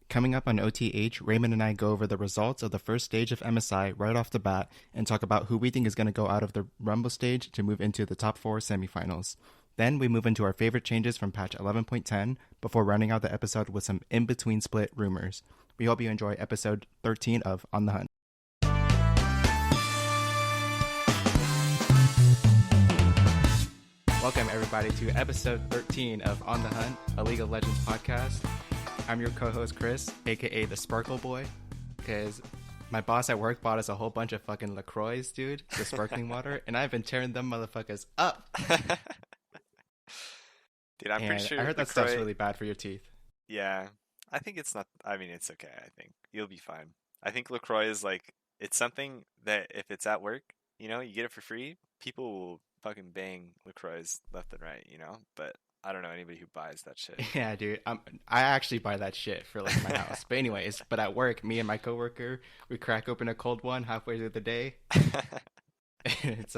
Coming up on OTH, Raymond and I go over the results of the first stage of MSI right off the bat and talk about who we think is going to go out of the Rumble stage to move into the top four semifinals. Then we move into our favorite changes from patch 11.10 before rounding out the episode with some in between split rumors. We hope you enjoy episode 13 of On the Hunt. Welcome, everybody, to episode 13 of On the Hunt, a League of Legends podcast. I'm your co-host, Chris, aka the Sparkle Boy, because my boss at work bought us a whole bunch of fucking LaCroix, dude, the sparkling water, and I've been tearing them motherfuckers up. Dude, I'm pretty sure I heard that LaCroix, stuff's really bad for your teeth. yeah, I think it's not, I mean, it's okay, I think. You'll be fine. I think LaCroix is like, it's something that if it's at work, you get it for free, people will fucking bang LaCroix left and right, But I don't know anybody who buys that shit. Yeah, dude, I actually buy that shit for like my house. But anyways, but at work, me and my coworker, we crack open a cold one halfway through the day. It's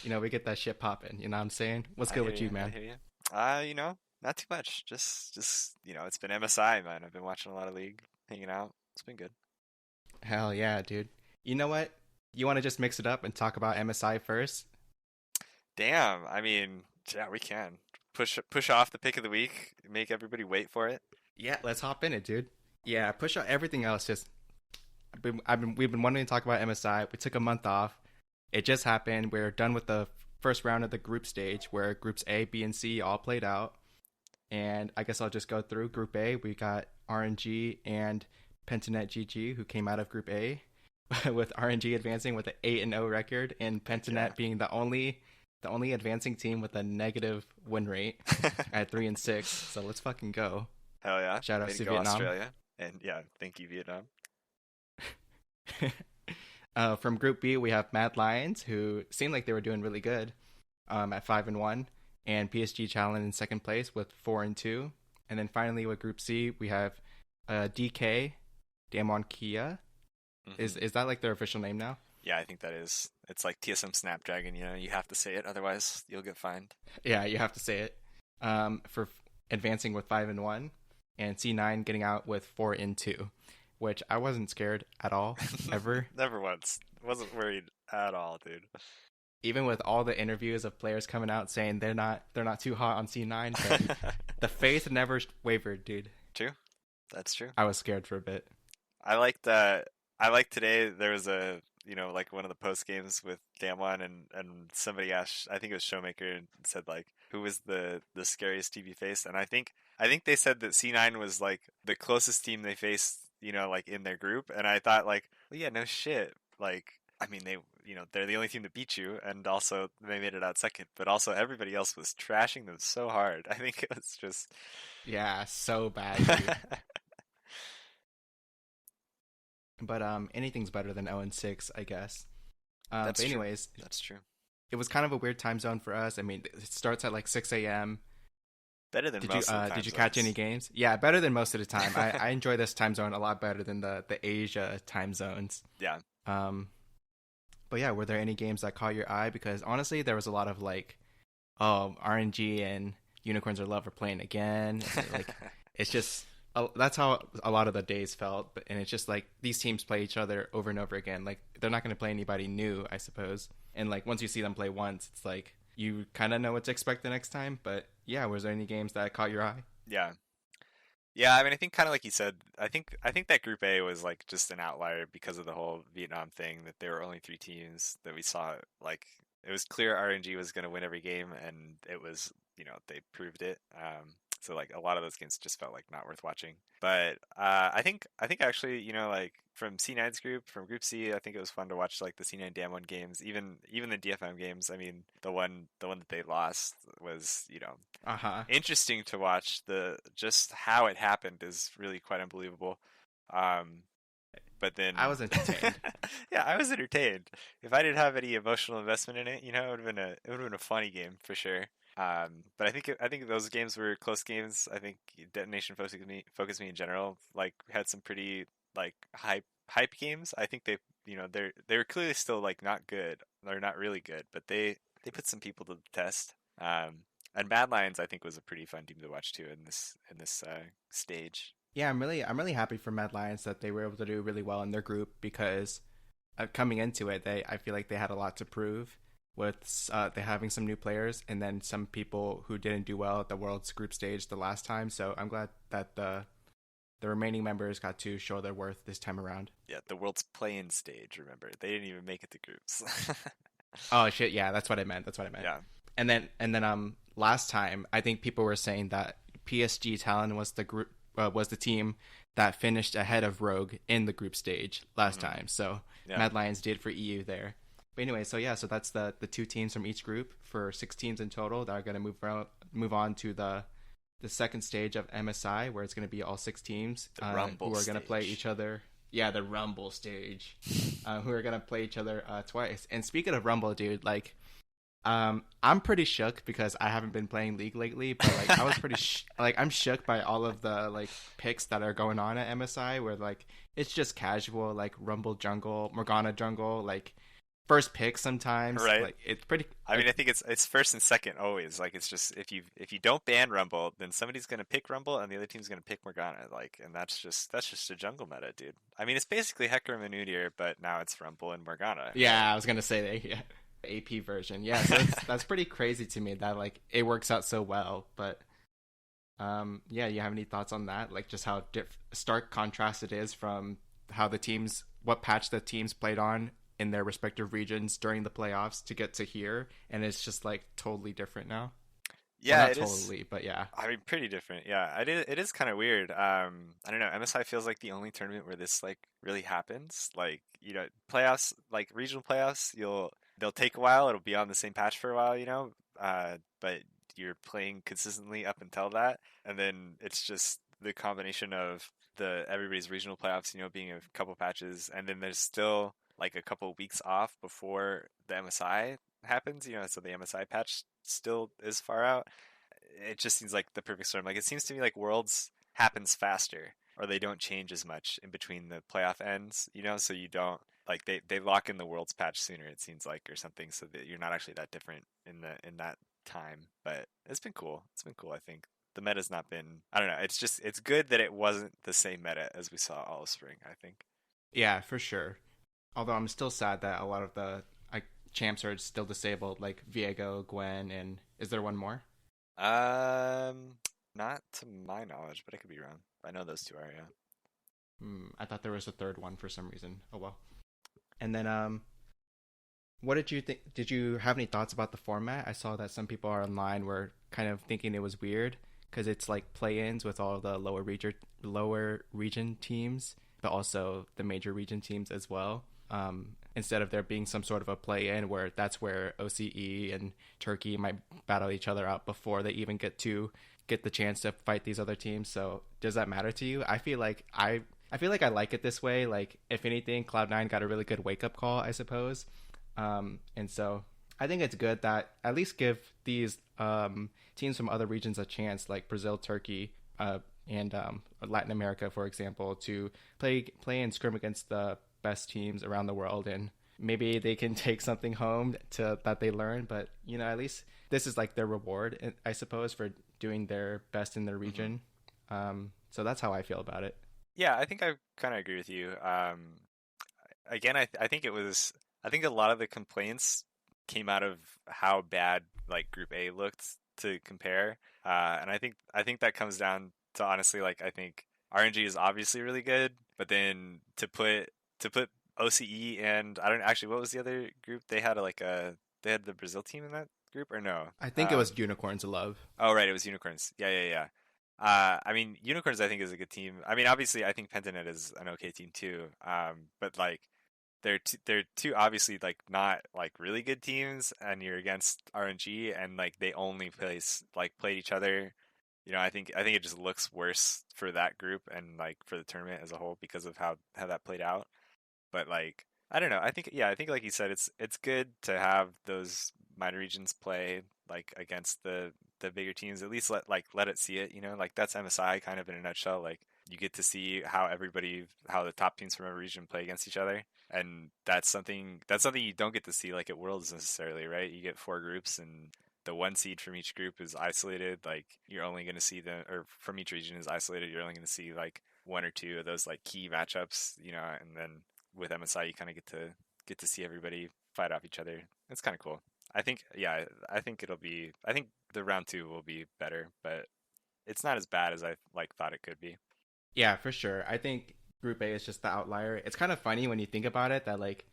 we get that shit popping. You know what I'm saying? What's I good hear with you, you, I man? hear you. Not too much. Just, it's been MSI, man. I've been watching a lot of League, hanging out. It's been good. Hell yeah, dude. You know what? You want to just mix it up and talk about MSI first? Damn, I mean, yeah, we can. Push off the pick of the week, make everybody wait for it. Yeah, let's hop in it, dude. Yeah, push out everything else. Just we've been wanting to talk about MSI. We took a month off. It just happened. We're done with the first round of the group stage, where groups A, B, and C all played out. And I guess I'll just go through Group A. We got RNG and Pentanet GG, who came out of Group A, with RNG advancing with an 8-0 record, and Yeah. Pentanet being the only advancing team with a negative win rate at 3-6. So let's fucking go. Hell yeah. Shout out Way to to go, Vietnam. Australia. And yeah, thank you, Vietnam. From Group B, we have Mad Lions, who seemed like they were doing really good, at 5-1, and PSG Challenge in second place with 4-2. And then finally with Group C, we have DK Damwon Kia. Hmm. Is that like their official name now? Yeah, I think that is. It's like TSM Snapdragon, you have to say it, otherwise you'll get fined. Yeah, you have to say it. For advancing with 5-1, and C9 getting out with 4-2, which I wasn't scared at all ever. Never once. Wasn't worried at all, dude. Even with all the interviews of players coming out saying they're not too hot on C9, but the faith never wavered, dude. True. That's true. I was scared for a bit. I like that. I like today there was like one of the post games with Damwon and somebody asked, I think it was Showmaker, and said like who was the scariest TV face, and I think they said that C9 was like the closest team they faced, like in their group, and I thought like, well, yeah, no shit. Like, I mean, they're the only team that beat you, and also they made it out second, but also everybody else was trashing them so hard. I think it was just Yeah, so bad, dude. But anything's better than 0-6, I guess. that's But true. anyways, That's true. it was kind of a weird time zone for us. I mean, it starts at like 6 a.m. Better than most of the time Did you catch any zones. games? Yeah, better than most of the time. I enjoy this time zone a lot better than the Asia time zones. Yeah. Um, but yeah, were there any games that caught your eye? Because honestly, there was a lot of like, oh, RNG and Unicorns Are Love are playing again. Like, it's just that's how a lot of the days felt. And it's just like these teams play each other over and over again. Like they're not going to play anybody new, I suppose. And like once you see them play once, it's like you kind of know what to expect the next time. But yeah, was there any games that caught your eye? Yeah. Yeah, I mean, I think kind of like you said, I think that Group A was like just an outlier because of the whole Vietnam thing, that there were only three teams that we saw. Like, it was clear RNG was going to win every game, and it was, they proved it. So like a lot of those games just felt like not worth watching. But I think actually, like from C9's group, from Group C, I think it was fun to watch like the C9 Damwon games, even the DFM games. I mean, the one that they lost was, Uh huh. interesting to watch. The just how it happened is really quite unbelievable. Um, but I then, was entertained. yeah, I was entertained. If I didn't have any emotional investment in it, it would have been a funny game for sure. But I think those games were close games. I think Detonation focused me in general. Like, we had some pretty like hype games. I think they were clearly still like not good. They're not really good, but they put some people to the test. And Mad Lions, I think, was a pretty fun team to watch too in this stage. Yeah, I'm really happy for Mad Lions that they were able to do really well in their group because coming into it, I feel like they had a lot to prove with they having some new players and then some people who didn't do well at the World's group stage the last time. So I'm glad that the remaining members got to show their worth this time around. Yeah, the world's playing stage. Remember, they didn't even make it to groups. Oh shit, yeah, that's what I meant. That's what I meant. Yeah. And then last time I think people were saying that PSG Talon was the group was the team that finished ahead of Rogue in the group stage last Hmm. time. So Yeah. Mad Lions did for EU there. But anyway, so yeah, so that's the two teams from each group for 6 teams in total that are going to move on to the second stage of MSI, where it's going to be all 6 teams The Rumble who are going to play stage. each other. Yeah, the Rumble stage, who are going to play each other twice. And speaking of Rumble, dude, like I'm pretty shook because I haven't been playing League lately, but like I was pretty like I'm shook by all of the like picks that are going on at MSI, where like it's just casual like Rumble jungle, Morgana jungle, like first pick sometimes. Right. Like it's pretty I mean, like I think it's first and second always. Like it's just if you don't ban Rumble, then somebody's gonna pick Rumble and the other team's gonna pick Morgana. Like, and that's just a jungle meta, dude. I mean, it's basically Hecarim and Udyr, but now it's Rumble and Morgana, right? yeah, I was gonna say that yeah. AP version. Yeah, so that's pretty crazy to me that like it works out so well, but yeah, you have any thoughts on that? Like just how stark contrast it is from how the teams, what patch the teams played on in their respective regions during the playoffs to get to here, and it's just like totally different now. Well, Yeah, not it is. totally, but yeah, I mean, pretty different. Yeah, it is kind of weird. I don't know. MSI feels like the only tournament where this like really happens. Like, playoffs, like regional playoffs, they'll take a while. It'll be on the same patch for a while, but you're playing consistently up until that, and then it's just the combination of the everybody's regional playoffs, being a couple patches, and then there's still like a couple weeks off before the MSI happens, so the MSI patch still is far out. It just seems like the perfect storm. Like it seems to me like Worlds happens faster, or they don't change as much in between the playoff ends. So you don't like they lock in the Worlds patch sooner. It seems like or something, so that you're not actually that different in that time. But it's been cool. It's been cool. I think the meta's not been. I don't know. It's good that it wasn't the same meta as we saw all of spring. I think. yeah, for sure. Although I'm still sad that a lot of the like champs are still disabled, like Viego, Gwen, and is there one more? Um, Not to my knowledge, but I could be wrong. I know those two are. Yeah. I thought there was a third one for some reason. Oh well. And then what did you think? Did you have any thoughts about the format? I saw that some people are online were kind of thinking it was weird because it's like play-ins with all the lower region teams, but also the major region teams as well. Instead of there being some sort of a play-in where that's where OCE and Turkey might battle each other out before they even get the chance to fight these other teams. So does that matter to you? I feel like I like it this way. Like if anything, Cloud9 got a really good wake up call, I suppose. And so I think it's good that at least give these teams from other regions a chance, like Brazil, Turkey, and Latin America, for example, to play and scrim against the best teams around the world, and maybe they can take something home to that they learn. But at least this is like their reward, I suppose, for doing their best in their Hmm. region. So that's how I feel about it. Yeah, I think I kind of agree with you. Again, I think it was. I think a lot of the complaints came out of how bad like Group A looked to compare, and I think that comes down to honestly like I think RNG is obviously really good, but then to put OCE and I don't actually what was the other group they had the Brazil team in that group or no? I think it was Unicorns of Love. Oh, right, it was Unicorns. Yeah, yeah, yeah. I mean, Unicorns I think is a good team. I mean, obviously, I think Pentanet is an okay team too. But like, they're two obviously like not like really good teams, and you're against RNG, and like they only played each other. I think it just looks worse for that group and like for the tournament as a whole because of how that played out. But like I don't know. I think like you said, it's good to have those minor regions play like against the bigger teams. At least let it see it. Like that's MSI kind of in a nutshell. Like you get to see how the top teams from a region play against each other, and that's something you don't get to see like at Worlds necessarily, right? You get four groups, and the one seed from each group is isolated. Like you're only going to see them, or from each region is isolated. You're only going to see like one or two of those like key matchups, and then with MSI you kind of get to see everybody fight off each other. It's kind of cool. I think, yeah, I think the round two will be better, but it's not as bad as I like thought it could be. Yeah, for sure. I think Group A is just the outlier. It's kind of funny when you think about it that like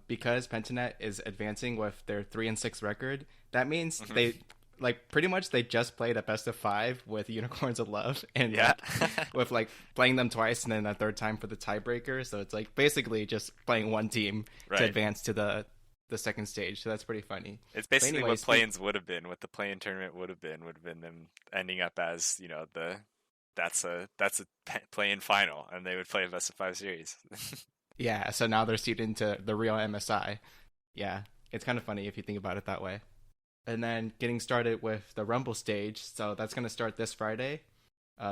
because Pentanet is advancing with their 3-6 record, that means Hmm. they like pretty much they just played a best of five with Unicorns of Love and Yeah. like with like playing them twice and then a third time for the tiebreaker. So it's like basically just playing one team to Right. advance to the second stage. So that's pretty funny. It's But basically anyway, what play-ins would have been, what the play-in tournament would have been them ending up as, that's a play-in final, and they would play a best of five series. yeah, so now they're seeded into the real MSI. Yeah, it's kind of funny if you think about it that way. And then getting started with the Rumble stage. So that's going to start this Friday,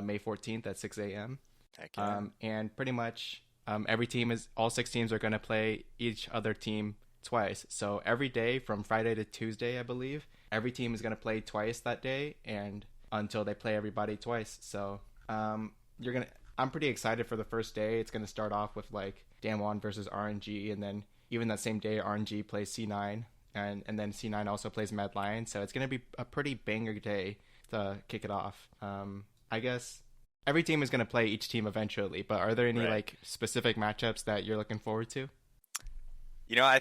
May 14th at 6 a.m. Heck yeah. And pretty much all six teams are going to play each other team twice. So every day from Friday to Tuesday, I believe, every team is going to play twice that day and until they play everybody twice. So you're going to. I'm pretty excited for the first day. It's going to start off with like Damwon versus RNG, and then even that same day, RNG plays C9, and then C9 also plays Mad Lion. So it's going to be a pretty banger day to kick it off. I guess every team is going to play each team eventually, but are there any Right. like specific matchups that you're looking forward to? I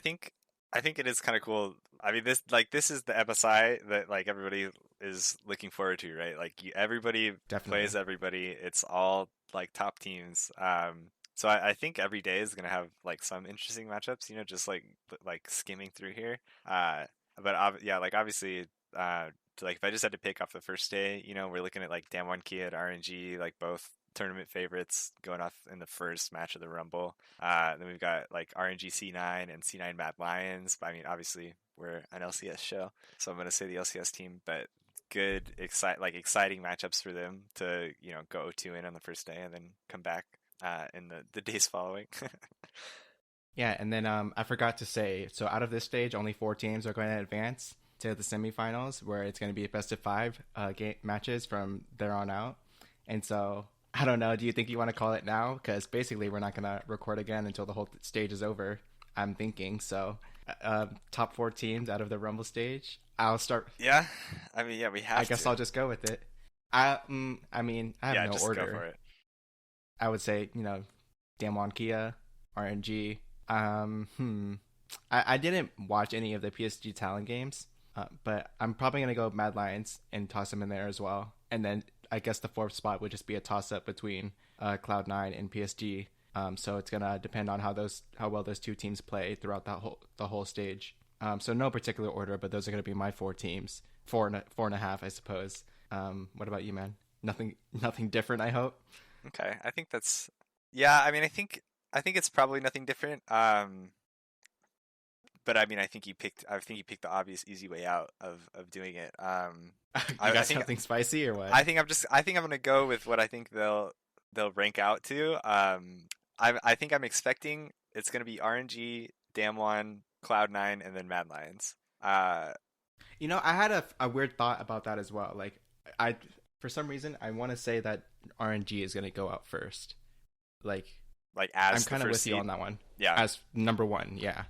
think it is kind of cool. I mean, this is the MSI that like everybody is looking forward to, right? Like everybody plays Definitely. everybody. It's all like top teams. So I think every day is gonna have like some interesting matchups. Just like skimming through here. Uh, yeah, like obviously, like if I just had to pick off the first day, we're looking at like Damwon Kia, RNG, like both tournament favorites going off in the first match of the Rumble. Then we've got like RNG C9 and C9 Mad Lions. I mean, obviously we're an LCS show, so I'm gonna say the LCS team, but exciting matchups for them to go 2 in on the first day and then come back in the days following. Yeah, and then I forgot to say, so out of this stage, only four teams are going to advance to the semifinals, where it's going to be best of five game matches from there on out. And so I don't know. Do you think you want to call it now? Because basically, we're not going to record again until the whole stage is over. I'm thinking so. Top four teams out of the Rumble stage. I'll start. Yeah, I mean, yeah, we I have guess to. I'll just go with it. I mean, I have Yeah, no just go for order. it. I would say, Damwon Kia, RNG. I didn't watch any of the PSG Talent games, but I'm probably gonna go Mad Lions and toss them in there as well. And then I guess the fourth spot would just be a toss up between Cloud9 and PSG. So it's gonna depend on how well those two teams play throughout the whole stage. So no particular order, but those are gonna be my four teams, four and a half, I suppose. What about you, man? Nothing different, I hope. Okay, I think that's. Yeah, I mean, I think it's probably nothing different. But I mean, I think you picked the obvious, easy way out of doing it. You I got think something spicy or what? I think I'm gonna go with what I think they'll rank out to. I think I'm expecting it's gonna be RNG, Damwon, Cloud9, and then Mad Lions. Uh, I had a weird thought about that as well. Like, I for some reason I want to say that RNG is going to go out first. Like, like I'm as the kind of first with you seed. on that one Yeah, as number one. Yeah,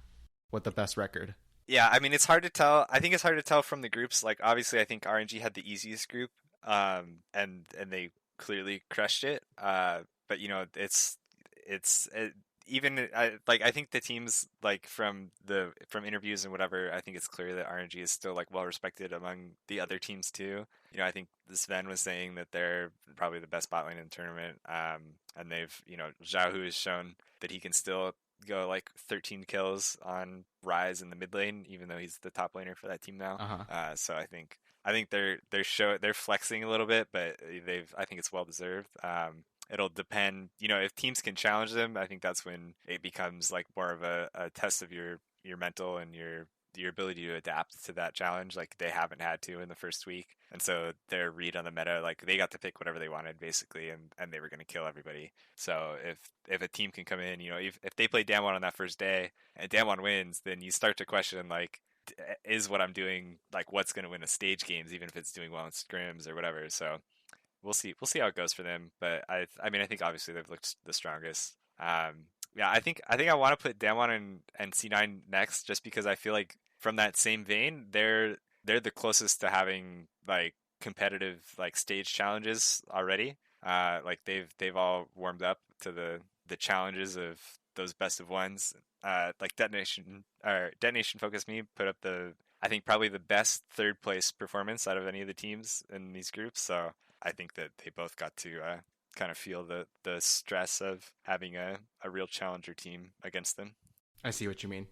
with the best record. yeah. I mean, it's hard to tell. I think it's hard to tell from the groups. Like, obviously, I think RNG had the easiest group, and they clearly crushed it. But it's even I think the teams like from interviews and whatever. I think it's clear that RNG is still like well respected among the other teams too. I think Sven was saying that they're probably the best bot lane in the tournament. And they've Zhao Hu has shown that he can still go like 13 kills on Rise in the mid lane, even though he's the top laner for that team now. Uh huh. So I think they're flexing a little bit, but I think it's well deserved. It'll depend, if teams can challenge them. I think that's when it becomes like more of a test of your mental and your ability to adapt to that challenge. Like they haven't had to in the first week, and so their read on the meta, like they got to pick whatever they wanted basically, and they were going to kill everybody. So if a team can come in, if they play Damwon on that first day and Damwon wins, then you start to question like, is what I'm doing like what's going to win a stage games, even if it's doing well in scrims or whatever. So we'll see how it goes for them. But I mean I think obviously they've looked the strongest. Yeah, I think I want to put Damwon and C9 next, just because I feel like from that same vein, they're the closest to having like competitive like stage challenges already. Like they've all warmed up to the challenges of those best of ones. Like Detonation Focus Me put up the I think probably the best third place performance out of any of the teams in these groups. So I think that they both got to kind of feel the stress of having a real challenger team against them. I see what you mean.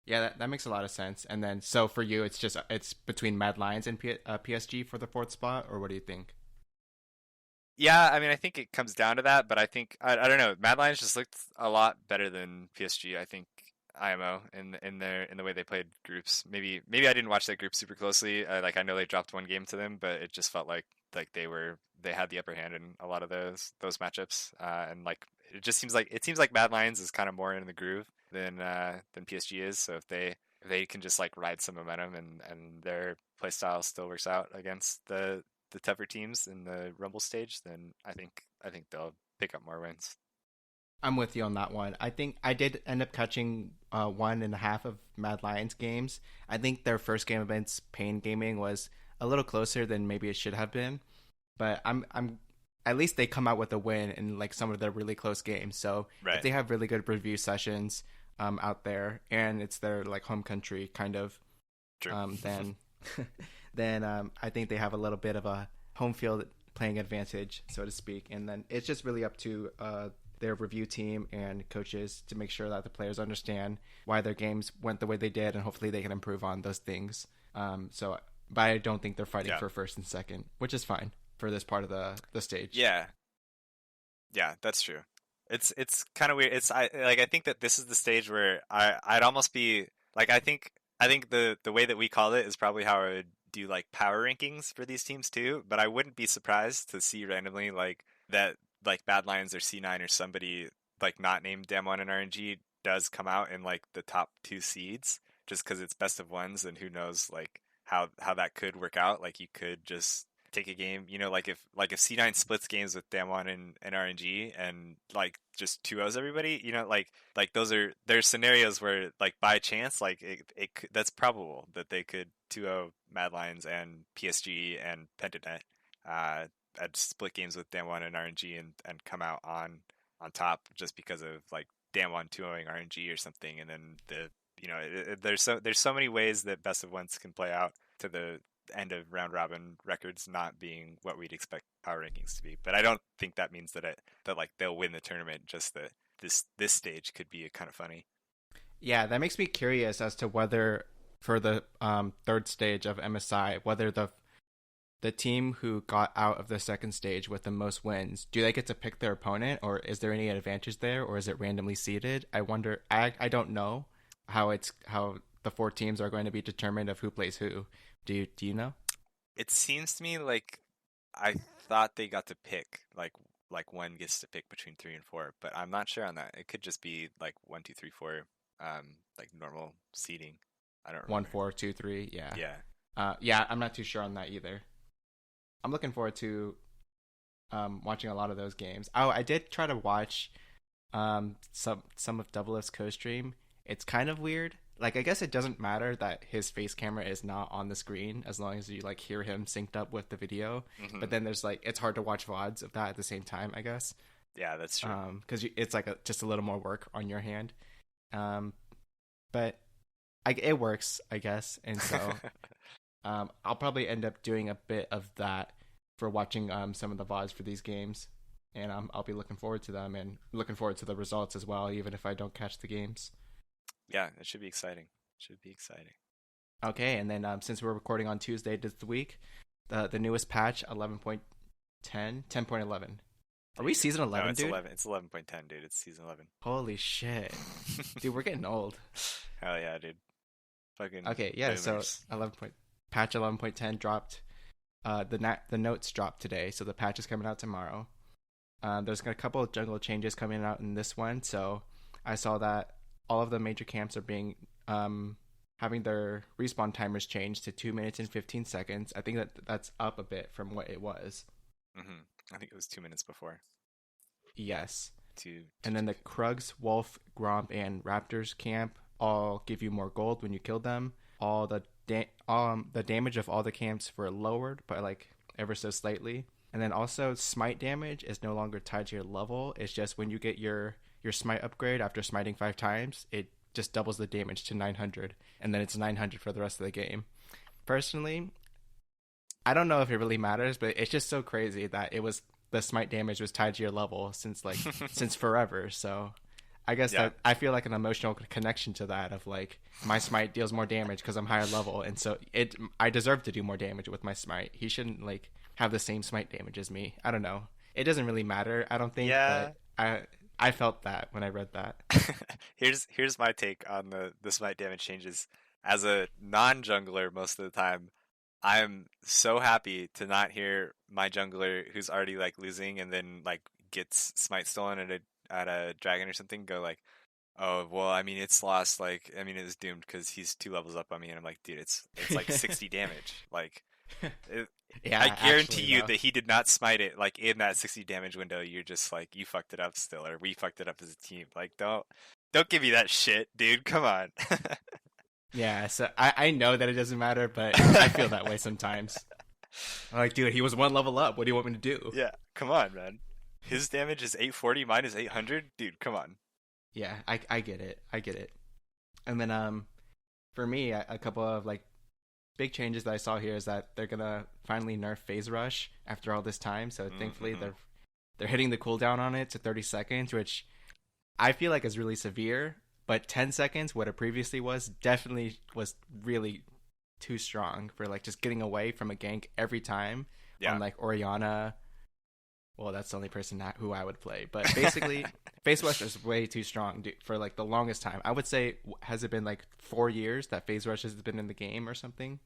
Yeah, that makes a lot of sense. And then, so for you, it's between Mad Lions and PSG for the fourth spot, or what do you think? Yeah, I mean, I think it comes down to that, but I think I don't know. Mad Lions just looked a lot better than PSG. I think IMO in the way they played groups. Maybe I didn't watch that group super closely. Like I know they dropped one game to them, but it just felt like they had the upper hand in a lot of those matchups. And like it seems like Mad Lions is kind of more in the groove than PSG is. So if they can just like ride some momentum and their play style still works out against the tougher teams in the Rumble stage, then I think they'll pick up more wins. I'm with you on that one. I think I did end up catching 1.5 of Mad Lions games. I think their first game against Pain Gaming was a little closer than maybe it should have been, but I'm at least they come out with a win in like some of their really close games. So if Right. they have really good review sessions out there, and it's their like home country kind of, True. then then I think they have a little bit of a home field playing advantage, so to speak. And then it's just really up to their review team and coaches to make sure that the players understand why their games went the way they did, and hopefully they can improve on those things. But I don't think they're fighting Yeah. for first and second, which is fine for this part of the stage. Yeah. Yeah, that's true. It's kind of weird. I think that this is the stage where I'd almost be like I think the way that we call it is probably how I would do like power rankings for these teams too, but I wouldn't be surprised to see randomly like that like Bad Lions or C9 or somebody like not named Damwon and RNG does come out in like the top two seeds just because it's best of ones, and who knows like how that could work out. Like you could just take a game, you know, like if C9 splits games with Damwon and RNG and like just 2-0s everybody, you know, like there's scenarios where like by chance like that's probable that they could 2-0 Mad Lions and PSG and Pentanet at split games with Damwon and RNG and come out on top just because of like Damwon 2-0ing RNG or something, and then the you know there's so many ways that best of ones can play out to the end of round robin records not being what we'd expect power rankings to be. But I don't think that means that like they'll win the tournament. Just that this stage could be kind of funny. Yeah, that makes me curious as to whether for the third stage of MSI, whether the team who got out of the second stage with the most wins, do they get to pick their opponent, or is there any advantage there, or is it randomly seeded? I wonder. I don't know how the four teams are going to be determined of who plays who. Do you know? It seems to me like I thought they got to pick like one gets to pick between 3 and 4, but I'm not sure on that. It could just be like 1, 2, 3, 4, like normal seeding. I don't One, remember. 4, 2, 3. Yeah. Yeah. Yeah. I'm not too sure on that either. I'm looking forward to watching a lot of those games. Oh, I did try to watch some of Double F's co-stream. It's kind of weird. Like, I guess it doesn't matter that his face camera is not on the screen as long as you like hear him synced up with the video. But Hmm. then there's like it's hard to watch VODs of that at the same time, I guess. Yeah, that's true. Because it's like just a little more work on your hand. Um, but it works, I guess. And so I'll probably end up doing a bit of that for watching some of the VODs for these games, and I'll be looking forward to them and looking forward to the results as well, even if I don't catch the games. Yeah, it should be exciting. Should be exciting. Okay, and then since we're recording on Tuesday this week, the newest patch 11.10, 10.11. Are we season No, 11, it's dude? 11. It's 11.10, dude. It's season 11. Holy shit, dude, we're getting old. Hell yeah, dude. Fucking Okay, yeah, so boomers. patch 11.10 dropped. The notes dropped today, so the patch is coming out tomorrow. There's a couple of jungle changes coming out in this one, so I saw that all of the major camps are being having their respawn timers changed to 2 minutes and 15 seconds. I think that's up a bit from what it was. I think it was 2 minutes before. Yes. Two And then two. the Krugs, Wolf, Gromp, and Raptors camp all give you more gold when you kill them. All the damage of all the camps were lowered by like ever so slightly. And then also smite damage is no longer tied to your level. It's just when you get your smite upgrade after smiting 5 times, it just doubles the damage to 900, and then it's 900 for the rest of the game. Personally, I don't know if it really matters, but it's just so crazy that it was the smite damage was tied to your level since forever. So I guess Yeah. that I feel like an emotional connection to that of like my smite deals more damage because I'm higher level, and so it I deserve to do more damage with my smite. He shouldn't like have the same smite damage as me. I don't know. It doesn't really matter, I don't think, but Yeah. I felt that when I read that. Here's my take on the smite damage changes. As a non-jungler most of the time, I'm so happy to not hear my jungler who's already like losing and then like gets smite stolen at a dragon or something go like, "Oh, well, I mean it's lost, like I mean it's doomed because he's 2 levels up on me." And I'm like, "Dude, it's like 60 damage." Like it, I Yeah, guarantee actually you though. that he did not smite it like in that 60 damage window. You're just like you fucked it up still, or we fucked it up as a team. Like don't give me that shit, dude. Come on. Yeah, so I know that it doesn't matter, but I feel that way sometimes. I'm like, dude, he was one level up. What do you want me to do? Yeah, come on, man. His damage is 840, mine is 800. Dude, come on. Yeah, I get it. I get it. And then for me, a couple of like big changes that I saw here is that they're gonna finally nerf phase rush after all this time. So thankfully Mm-hmm. they're hitting the cooldown on it to 30 seconds, which I feel like is really severe. But 10 seconds, what it previously was, definitely was really too strong for like just getting away from a gank every time on Yeah. like Oriana. Well, that's the only person who I would play. But basically, Phase Rush is way too strong for like the longest time. I would say, has it been like 4 years that Phase Rush has been in the game or something?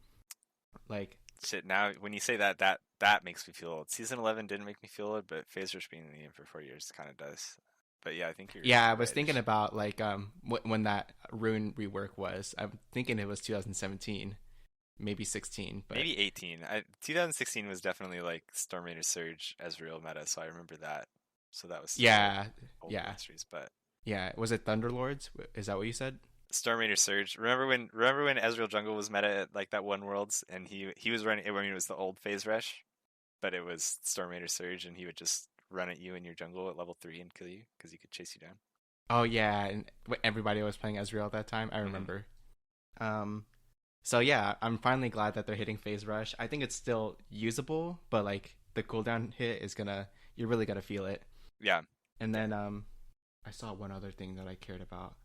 Like, Shit, now when you say that, that makes me feel old. Season 11 didn't make me feel old, but Phase Rush being in the game for 4 years kind of does. But yeah, I think yeah, I you're was thinking right-ish. about like when that Rune rework was. I'm thinking it was 2017, maybe 16, but Maybe 18. 2016 was definitely like Storm Raiders Surge Ezreal meta, so I remember that. So that was still yeah, old yeah, mysteries, but yeah. Was it Thunderlords? Is that what you said? Storm Raider Surge. Remember when Ezreal Jungle was meta at like that one Worlds and he was running. I mean, it was the old Phase Rush, but it was Storm Raider Surge, and he would just run at you in your jungle at level 3 and kill you because he could chase you down. Oh yeah, and everybody was playing Ezreal at that time. I Hmm. remember. Um, so yeah, I'm finally glad that they're hitting phase rush. I think it's still usable, but like the cooldown hit is gonna you're really gonna feel it. Yeah, And yeah. then I saw one other thing that I cared about.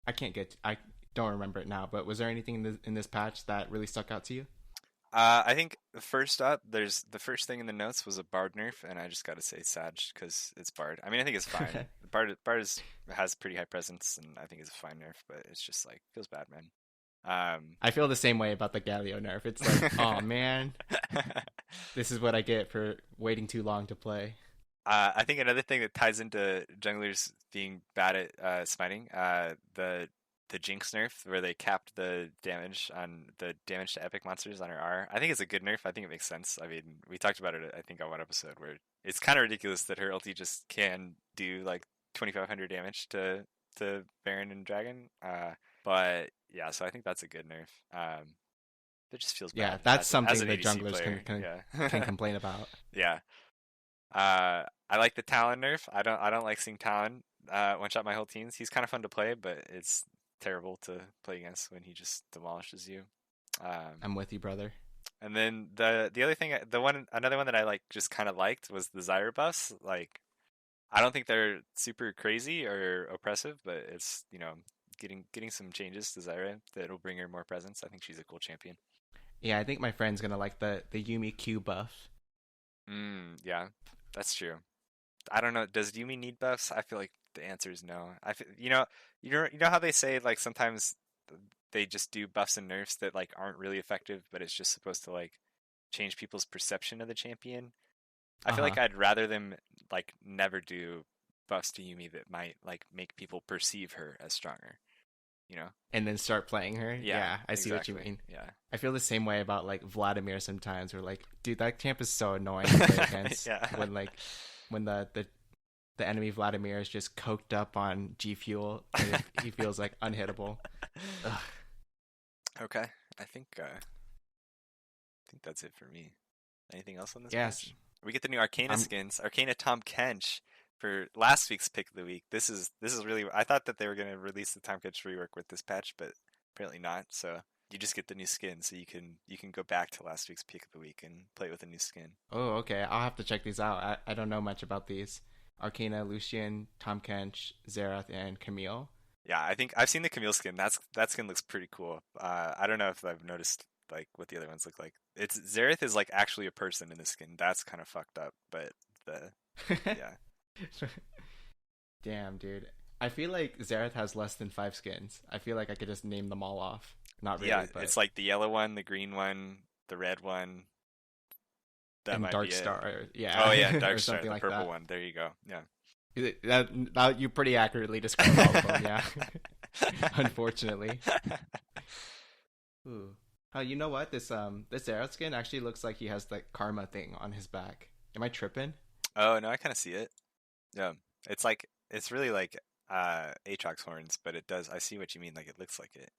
I don't remember it now, but was there anything in this patch that really stuck out to you? I think first up, there's the first thing in the notes was a Bard nerf, and I just got to say Sag because it's Bard. I mean, I think it's fine. Has pretty high presence, and I think it's a fine nerf, but it's just like feels bad, man. Um, I feel the same way about the Galio nerf. It's like, oh man, this is what I get for waiting too long to play. I think another thing that ties into junglers being bad at smiting, the Jinx nerf, where they capped the damage to epic monsters on her R. I think it's a good nerf. I think it makes sense. I mean, we talked about it, I think, on one episode where it's kind of ridiculous that her ulti just can do like 2,500 damage to Baron and Dragon. But yeah, so I think that's a good nerf. It just feels Yeah, bad that's as something an the ADC junglers player. can Yeah, complain about. yeah. I like the Talon nerf. I don't like seeing Talon one shot my whole teams. He's kind of fun to play, but it's terrible to play against when he just demolishes you. Um, I'm with you, brother. and then the other thing, another one that I like just kind of liked was the Zyra buffs. Like I don't think they're super crazy or oppressive, but it's getting some changes to Zyra that'll bring her more presence. I think she's a cool champion. Yeah, I think my friend's gonna like the Yumi Q buff. Yeah, that's true. I don't know. Does Yumi need buffs? I feel like the answer is no. You know how they say like sometimes they just do buffs and nerfs that like aren't really effective, but it's just supposed to like change people's perception of the champion. I Uh feel huh. like I'd rather them like never do buffs to Yumi that might like make people perceive her as stronger. you know? and then start playing her. Yeah, Yeah, I see what you exactly. mean. Yeah. I feel the same way about like Vladimir sometimes. We're like, dude, that champ is so annoying to play against Yeah. when the enemy Vladimir is just coked up on G Fuel and he feels like unhittable. Ugh. Okay. I think that's it for me. Anything else on this Yes, patch? We get the new Arcana I'm. skins. Arcana Tom Kench for last week's pick of the week. This is really. I thought that they were gonna release the Tom Kench rework with this patch, but apparently not. So you just get the new skin, so you can go back to last week's pick of the week and play with a new skin. Oh, okay. I'll have to check these out. I don't know much about these. Arcana, Lucian, Tom Kench, Xerath, and Camille. Yeah, I think I've seen the Camille skin. That skin looks pretty cool. I don't know if I've noticed like what the other ones look like. It's Xerath is like actually a person in the skin. That's kind of fucked up, but the yeah. Damn, dude. I feel like Xerath has less than 5 skins. I feel like I could just name them all off. Not Yeah, really, but it's like the yellow one, the green one, the red one. That and might be Dark it. Star, Oh yeah, yeah, or Dark Star, something the like purple that. one. There you go. Yeah. That you pretty accurately described all of them. Yeah, unfortunately. Ooh. Oh, you know what? This Arrow skin actually looks like he has the karma thing on his back. Am I tripping? Oh no, I kind of see it. Yeah, it's really like Aatrox horns, but it does. I see what you mean. Like it looks like it.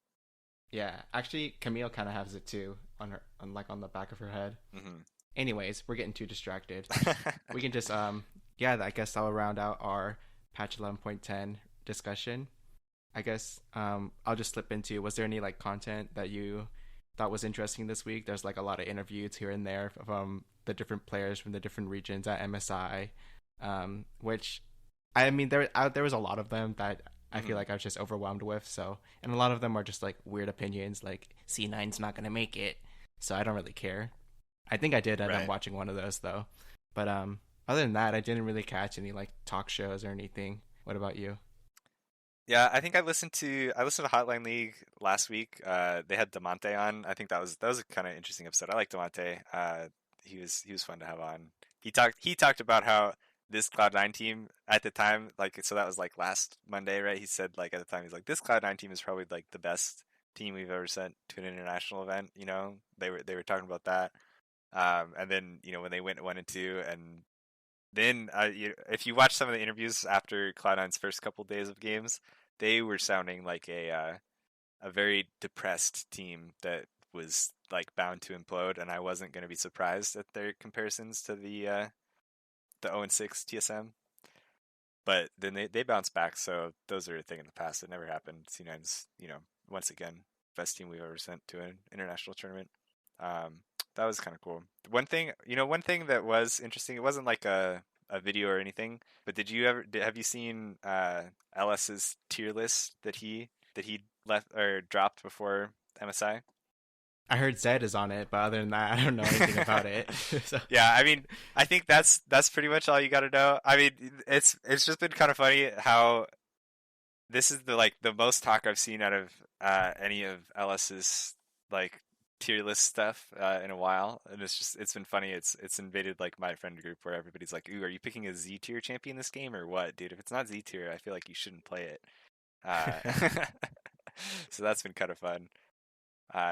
Yeah, actually, Camille kind of has it too on her, on the back of her head. Hmm. Anyways, we're getting too distracted. We can just yeah, I guess I'll round out our patch 11.10 discussion. I guess I'll just slip into, was there any like content that you thought was interesting this week? There's like a lot of interviews here and there from the different players from the different regions at MSI, which I mean there was a lot of them that I feel Hmm. like I was just overwhelmed with. So, and a lot of them are just like weird opinions, like C9's not gonna make it, so I don't really care. I think I did end up Right. watching one of those though, but other than that, I didn't really catch any like talk shows or anything. What about you? Yeah, I think I listened to Hotline League last week. They had Demonte on. I think that was a kind of interesting episode. I like Demonte. He was fun to have on. He talked about how this Cloud9 team at the time, like so that was like last Monday, right? He said like at the time he's like this Cloud9 team is probably like the best team we've ever sent to an international event. They were talking about that. And then when they went 1-2, and then if you watch some of the interviews after Cloud9's first couple days of games, they were sounding like a very depressed team that was like bound to implode, and I wasn't going to be surprised at their comparisons to the 0-6 TSM. But then they bounced back, so those are a thing in the past. It never happened. C9's, once again, best team we've ever sent to an international tournament. Um, that was kind of cool. One thing that was interesting, it wasn't like a video or anything, but have you seen LS's tier list that he left or dropped before MSI? I heard Zed is on it, but other than that, I don't know anything about it. So, Yeah, I mean, I think that's pretty much all you got to know. I mean, it's just been kind of funny how this is the most talk I've seen out of any of LS's like tier list stuff in a while, and it's been funny. It's invaded like my friend group where everybody's like, "Ooh, are you picking a Z tier champion this game or what, dude? If it's not Z tier, I feel like you shouldn't play it." Uh, so that's been kind of fun.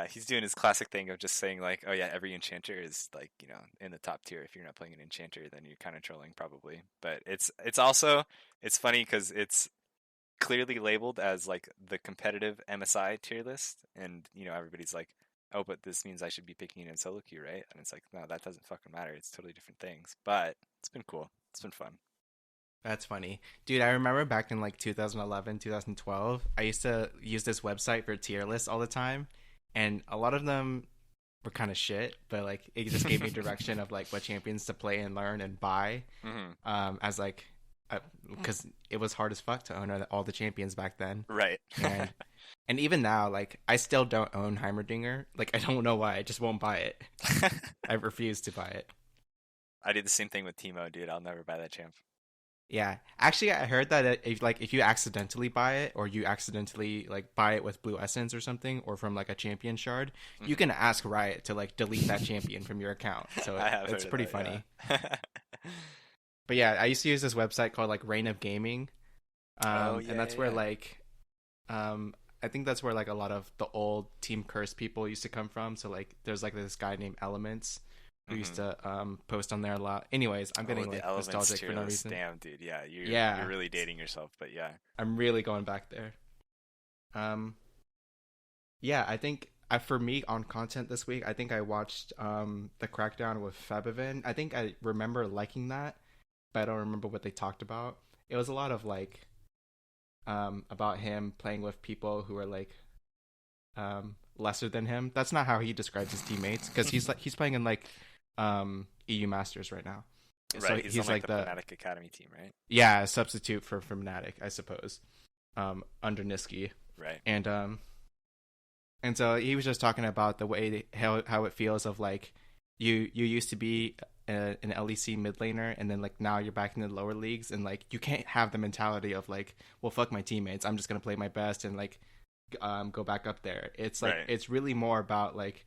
He's doing his classic thing of just saying like, "Oh yeah, every enchanter is like in the top tier. If you're not playing an enchanter, then you're kind of trolling probably." But it's funny because it's clearly labeled as like the competitive MSI tier list, and everybody's like, "Oh, but this means I should be picking it in solo queue, right?" And it's like, no, that doesn't fucking matter. It's totally different things. But it's been cool. It's been fun. that's funny. Dude, I remember back in like 2011, 2012, I used to use this website for tier lists all the time, and a lot of them were kind of shit, but like it just gave me direction of like what champions to play and learn and buy, Hmm. as like because it was hard as fuck to own all the champions back then. Right. And and even now, like I still don't own Heimerdinger. Like I don't know why, I just won't buy it. I refuse to buy it. I did the same thing with Teemo, dude. I'll never buy that champ. Yeah, actually, I heard that if you accidentally buy it, or you accidentally like buy it with blue essence or something, or from like a champion shard, you Hmm. can ask Riot to like delete that champion from your account. So I have it's heard of pretty that. funny. Yeah. But yeah, I used to use this website called like Reign of Gaming, Oh and yeah, that's yeah, where yeah. like um I think that's where like a lot of the old Team Curse people used to come from. So like there's like this guy named Elements who used Hmm. to post on there a lot. Anyways, I'm Oh, getting the like elements nostalgic for tier no list. reason. Damn, dude. Yeah, you're Yeah, really dating yourself, but yeah. I'm really going back there. Um, yeah, I think for me on content this week, I think I watched the Crackdown with Fabivin. I think I remember liking that, but I don't remember what they talked about. It was a lot of like about him playing with people who are like lesser than him. That's not how he describes his teammates because he's playing in like EU Masters right now. So Right, he's on he's like like the the Fnatic Academy team, right? yeah substitute for Fnatic, I suppose, under Niski, Right. and so he was just talking about the way how it feels of like you used to be an LEC mid laner and then like now you're back in the lower leagues and like you can't have the mentality of like, well, fuck my teammates, I'm just gonna play my best and like go back up there. It's like Right. it's really more about like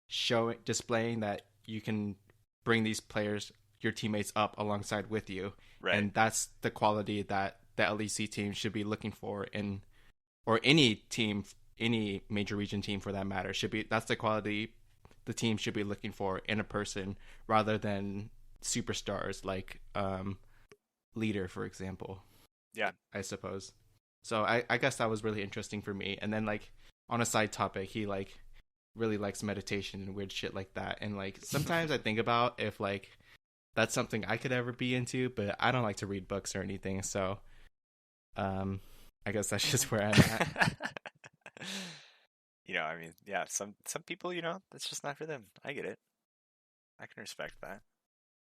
showing displaying that you can bring these players, your teammates, up alongside with you, Right. and that's the quality that the LEC team should be looking for in, or any team, any major region team for that matter, should be. That's the quality the team should be looking for in a person rather than superstars like leader, for example, Yeah. I suppose. So I guess that was really interesting for me. And then like on a side topic, he like really likes meditation and weird shit like that. And like sometimes I think about if like that's something I could ever be into, but I don't like to read books or anything. So I guess that's just where I'm at. I mean, yeah, some people, that's just not for them. I get it. I can respect that.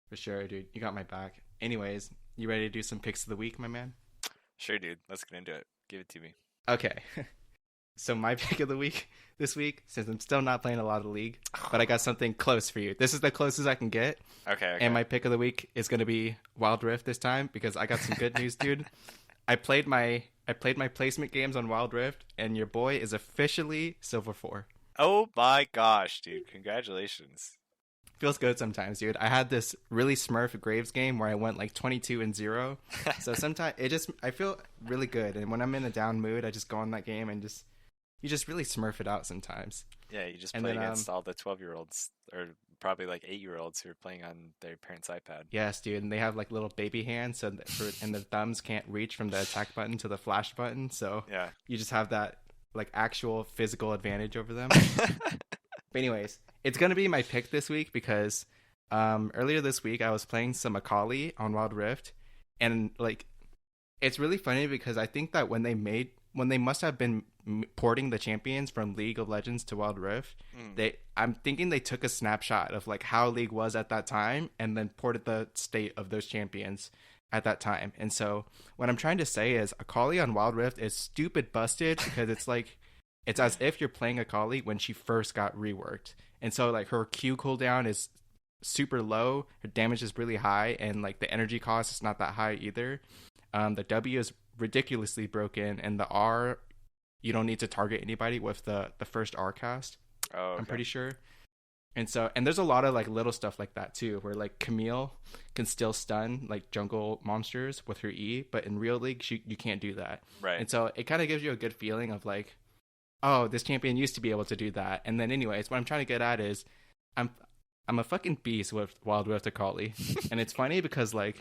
For sure, dude. You got my back. Anyways, you ready to do some picks of the week, my man? Sure, dude. Let's get into it. Give it to me. Okay. So my pick of the week this week, since I'm still not playing a lot of League, but I got something close for you. This is the closest I can get. Okay, okay. And my pick of the week is going to be Wild Rift this time because I got some good news, dude. I played my placement games on Wild Rift, and your boy is officially Silver 4. Oh my gosh, dude. Congratulations. Feels good sometimes, dude. I had this really Smurf Graves game where I went like 22-0. So sometimes I feel really good, and when I'm in a down mood, I just go on that game and you just really Smurf it out sometimes. Yeah, you just And play then against all the 12-year-olds, or probably like 8-year-olds who are playing on their parents' iPad. yes, dude, and they have like little baby hands, and the thumbs can't reach from the attack button to the flash button, so Yeah. you just have that like actual physical advantage over them. But anyways, it's gonna be my pick this week because earlier this week I was playing some Akali on Wild Rift, and like it's really funny because I think that when they must have been porting the champions from League of Legends to Wild Rift, Mm. I'm thinking they took a snapshot of like how League was at that time and then ported the state of those champions at that time. And so what I'm trying to say is Akali on Wild Rift is stupid busted because it's like it's as if you're playing Akali when she first got reworked. And so like her Q cooldown is super low, her damage is really high, and like the energy cost is not that high either. The W is ridiculously broken, and the R, you don't need to target anybody with the first R cast. Oh, I'm okay. pretty sure. And there's a lot of like little stuff like that too, where like Camille can still stun like jungle monsters with her E, but in real League you can't do that. Right. And so it kind of gives you a good feeling of like, oh, this champion used to be able to do that. And then anyways, what I'm trying to get at is I'm I'm a fucking beast with Wild Rift Akali. And it's funny because like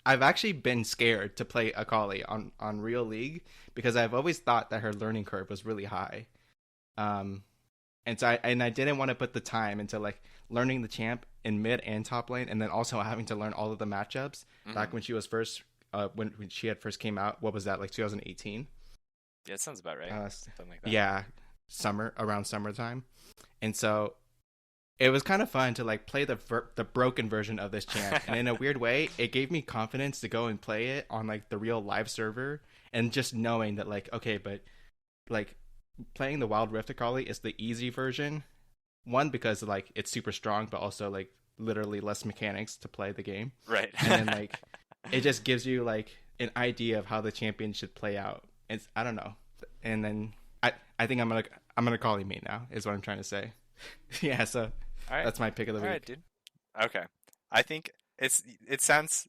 I've actually been scared to play Akali on Real League because I've always thought that her learning curve was really high. And so I didn't want to put the time into like learning the champ in mid and top lane, and then also having to learn all of the matchups back when she was first when she had first came out. What was that, like 2018? Yeah, it sounds about right. Something like that. Yeah, around summertime. And so it was kind of fun to like play the broken version of this champ, and in a weird way, it gave me confidence to go and play it on like the real live server, and just knowing that like, okay, but like playing the Wild Rift Akali is the easy version. One, because like it's super strong, but also like literally less mechanics to play the game. Right. And then like it just gives you like an idea of how the champion should play out. It's, I don't know. And then I think I'm gonna call him mate now is what I'm trying to say. Yeah, so All right. that's my pick of the All week. right, dude. Okay. I think it sounds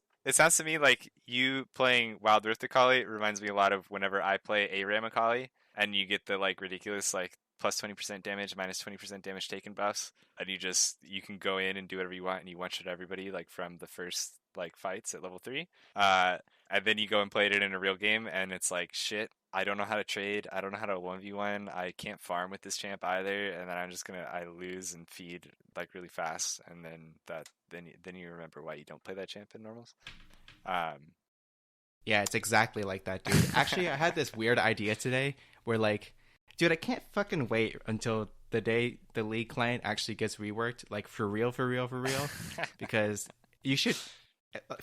to me like you playing Wild Rift Akali reminds me a lot of whenever I play ARAM Akali. and you get the like ridiculous like plus 20% damage, minus 20% damage taken buffs, and you can go in and do whatever you want, and you one shot everybody like from the first like fights at level 3. Uh, and then you go and play it in a real game, and it's like shit. I don't know how to trade. I don't know how to 1v1. I can't farm with this champ either, and then I lose and feed like really fast, and then you remember why you don't play that champ in normals. Um, Yeah, it's exactly like that, dude. Actually, I had this weird idea today where, like, dude, I can't fucking wait until the day the League client actually gets reworked, like, for real, for real, for real. Because you should,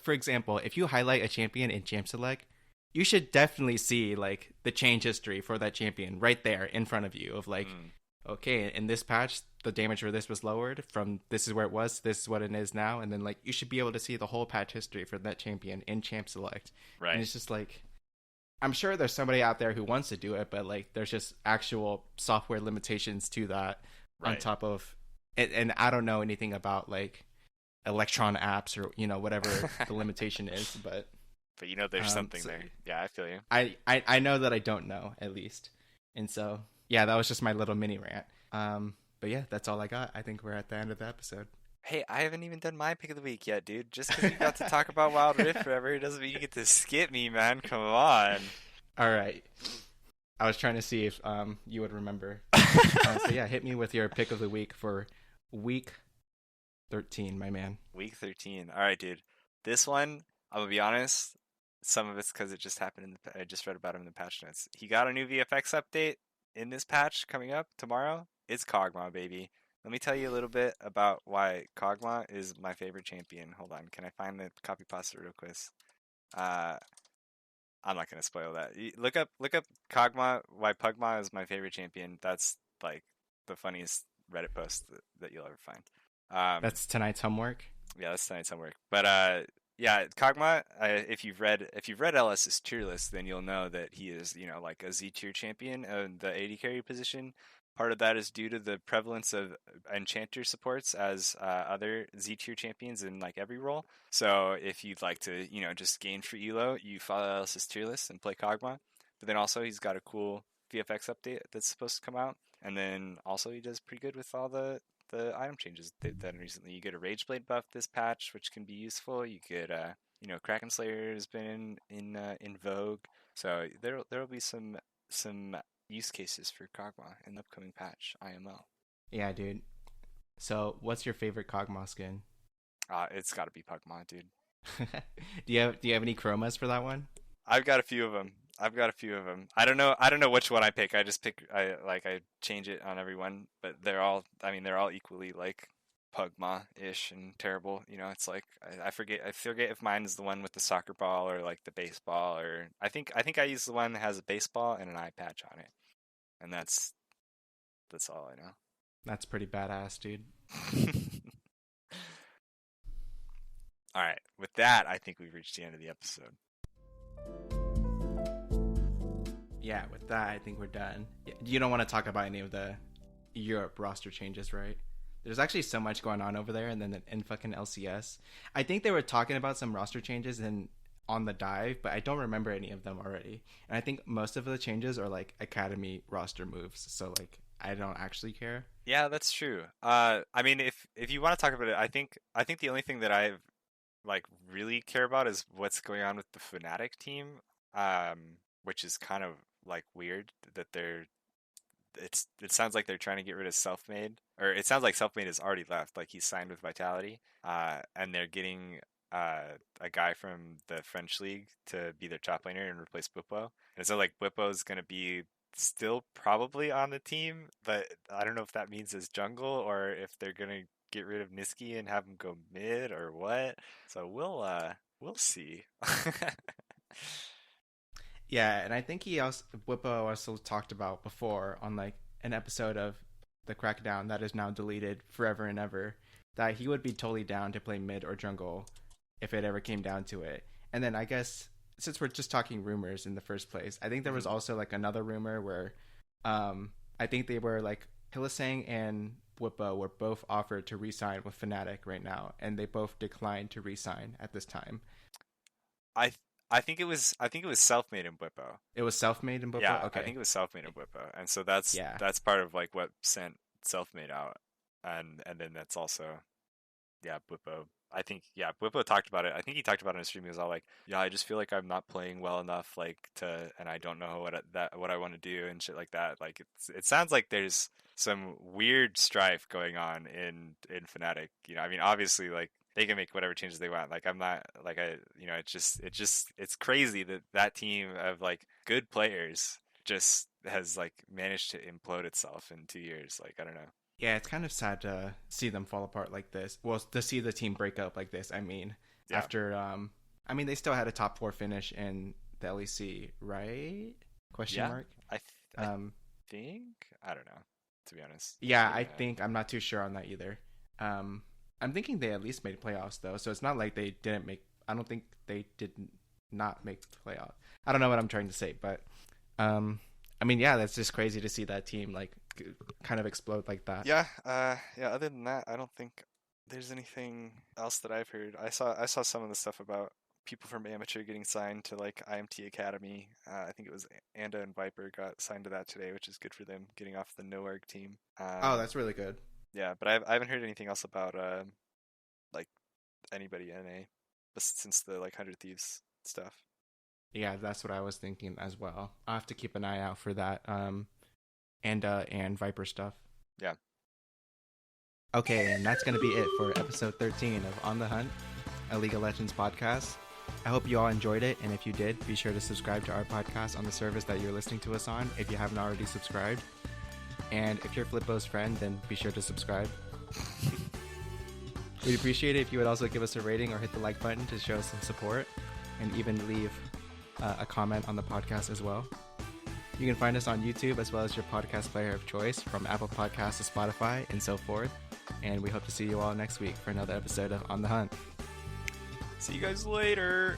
for example, if you highlight a champion in Champ Select, you should definitely see, like, the change history for that champion right there in front of you of, like, mm, okay, in this patch, the damage for this was lowered from this is where it was, this is what it is now, and then like you should be able to see the whole patch history for that champion in Champ Select. And right, it's just like I'm sure there's somebody out there who wants to do it, but like there's just actual software limitations to that on right. top of it, and I don't know anything about like Electron apps or whatever the limitation is, but But you know, there's something so there. Yeah, I feel you. I know that I don't know at least, and so yeah, that was just my little mini rant. But yeah, that's all I got. I think we're at the end of the episode. Hey, I haven't even done my pick of the week yet, dude. Just because you got to talk about Wild Rift forever doesn't mean you get to skip me, man. Come on. All right, I was trying to see if you would remember. So yeah, hit me with your pick of the week for week 13, my man. Week 13. All right, dude. This one, I'm gonna be honest. Some of it's because it just happened I just read about him in the patch notes. He got a new VFX update in this patch coming up tomorrow. It's Pug'Maw, baby. Let me tell you a little bit about why Pug'Maw is my favorite champion. Hold on, can I find the copy pasta real quick? Uh, I'm not gonna spoil that. Look up Pug'Maw. Why Pug'Maw is my favorite champion. That's like the funniest Reddit post that you'll ever find. That's tonight's homework. Yeah, that's tonight's homework. But yeah, Kog'Maw. If you've read LS's tier list, then you'll know that he is like a Z tier champion in the AD carry position. Part of that is due to the prevalence of enchanter supports as other Z tier champions in like every role. So if you'd like to just gain free elo, you follow LS's tier list and play Kog'Maw. But then also he's got a cool VFX update that's supposed to come out, and then also he does pretty good with all the item changes they've done recently. You get a Rage Blade buff this patch, which can be useful. You get Kraken Slayer has been in vogue, so there'll be some use cases for Kog'Maw in the upcoming patch, IMO. Yeah, dude. So, what's your favorite Kog'Maw skin? It's got to be Pug'Maw, dude. Do you have any chromas for that one? I've got a few of them. I've got a few of them. I don't know which one I pick. I just pick. I change it on every one, but they're all. I mean, they're all equally like Pug'Maw-ish and terrible. It's like I forget if mine is the one with the soccer ball or like the baseball, or I think I use the one that has a baseball and an eye patch on it, and that's all I That's pretty badass, dude. know. All right. With that, I think we've reached the end of the episode. Yeah, with that, I think we're done. You don't want to talk about any of the Europe roster changes, right? There's actually so much going on over there, and then in fucking LCS, I think they were talking about some roster changes in on the dive, but I don't remember any of them already. And I think most of the changes are like academy roster moves, so like I don't actually care. Yeah, that's true. I mean, if you want to talk about it, I think the only thing that I've like really care about is what's going on with the Fnatic team, which is kind of like weird that it sounds like they're trying to get rid of Selfmade, or it sounds like Selfmade has already left, like he's signed with Vitality, and they're getting a guy from the French league to be their top laner and replace Bwipo. And so like Bwipo's gonna be still probably on the team, but I don't know if that means as jungle or if they're gonna get rid of Niski and have him go mid or what. So we'll see. Yeah, and I think Whippo also talked about before on like an episode of the Crackdown that is now deleted forever and ever that he would be totally down to play mid or jungle if it ever came down to it. And then I guess since we're just talking rumors in the first place, I think there was Mhm. also like another rumor where I think they were like Hillisang and Whippo were both offered to re-sign with Fnatic right now, and they both declined to re-sign at this time. I I think it was self-made in Bwipo. It was self-made in Bwipo? Yeah, I Okay. think it was self-made in Bwipo, and so Yeah. that's part of like what sent self-made out, and then that's also yeah, Bwipo. I think yeah, Bwipo talked about it. I think he talked about it in his stream. He was all like, "Yeah, I just feel like I'm not playing well enough, like and I don't know what I want to do and shit like that." Like it sounds like there's some weird strife going on in Fnatic. You know, I mean, obviously, like they can make whatever changes they want. Like I'm not like you know, it's crazy that that team of like good players just has like managed to implode itself in 2 years. Like I don't know. Yeah, it's kind of sad to see them fall apart like this. Well, to see the team break up like this. I mean, Yeah, after I mean, they still had a top 4 finish in the LEC, right? Question yeah. mark. I Um, think I don't know. To be honest, yeah, maybe I not. think I'm not too sure on that either. I'm thinking they at least made playoffs though, so it's not like they didn't make. I don't think they did not make the playoffs. I don't know what I'm trying to say, but I mean, yeah, that's just crazy to see that team like kind of explode like that. Yeah, yeah. Other than that, I don't think there's anything else that I've heard. I saw some of the stuff about people from Amateur getting signed to like IMT Academy. I think it was Anda and Viper got signed to that today, which is good for them getting off the no arg team. Oh, that's really good. Yeah, but I haven't heard anything else about like anybody NA since the like 100 Thieves stuff. Yeah, that's what I was thinking as well. I'll have to keep an eye out for that. And Viper stuff. Yeah. Okay, and that's gonna be it for episode 13 of On the Hunt, a League of Legends podcast. I hope you all enjoyed it, and if you did, be sure to subscribe to our podcast on the service that you're listening to us on if you haven't already subscribed. And if you're Flippo's friend, then be sure to subscribe. We'd appreciate it if you would also give us a rating or hit the like button to show us some support, and even leave a comment on the podcast as well. You can find us on YouTube as well as your podcast player of choice, from Apple Podcasts to Spotify and so forth. And we hope to see you all next week for another episode of On the Hunt. See you guys later.